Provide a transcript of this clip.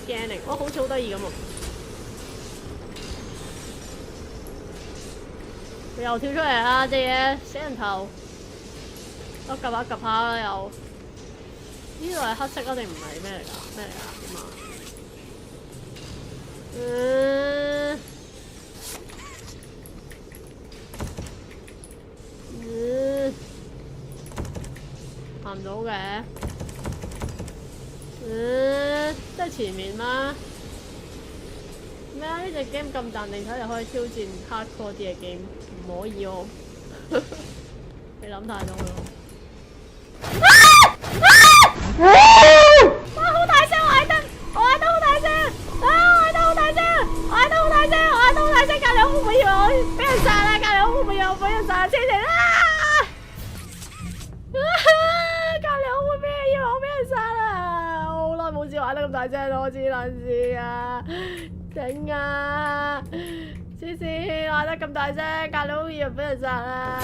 scanning， 哇好似好得意咁喎。佢又跳出嚟啦隻嘢，死人頭。我 𥄫 下 𥄫 下啦又。呢度係黑色啊定唔係咩嚟㗎？咩嚟㗎？點啊？行唔到嘅。即係前面嗎？咩啊？呢隻 game 咁淡定，睇嚟可以挑戰 hardcore 啲嘅 game， 唔可以哦。你諗太多咯。哇！好大聲！我嗌得好大聲！我嗌得好大聲！我嗌得好大聲！我嗌得好大聲！隔離會唔會以為我俾人殺啦？隔離會唔會以為我俾人殺？黐線啦！隔離會唔會俾人以為我俾人殺啦？我好耐冇試玩得咁大聲咯，黐撚線啊！頂啊！黐線，嗌得咁大聲，隔離好以為俾人殺啦！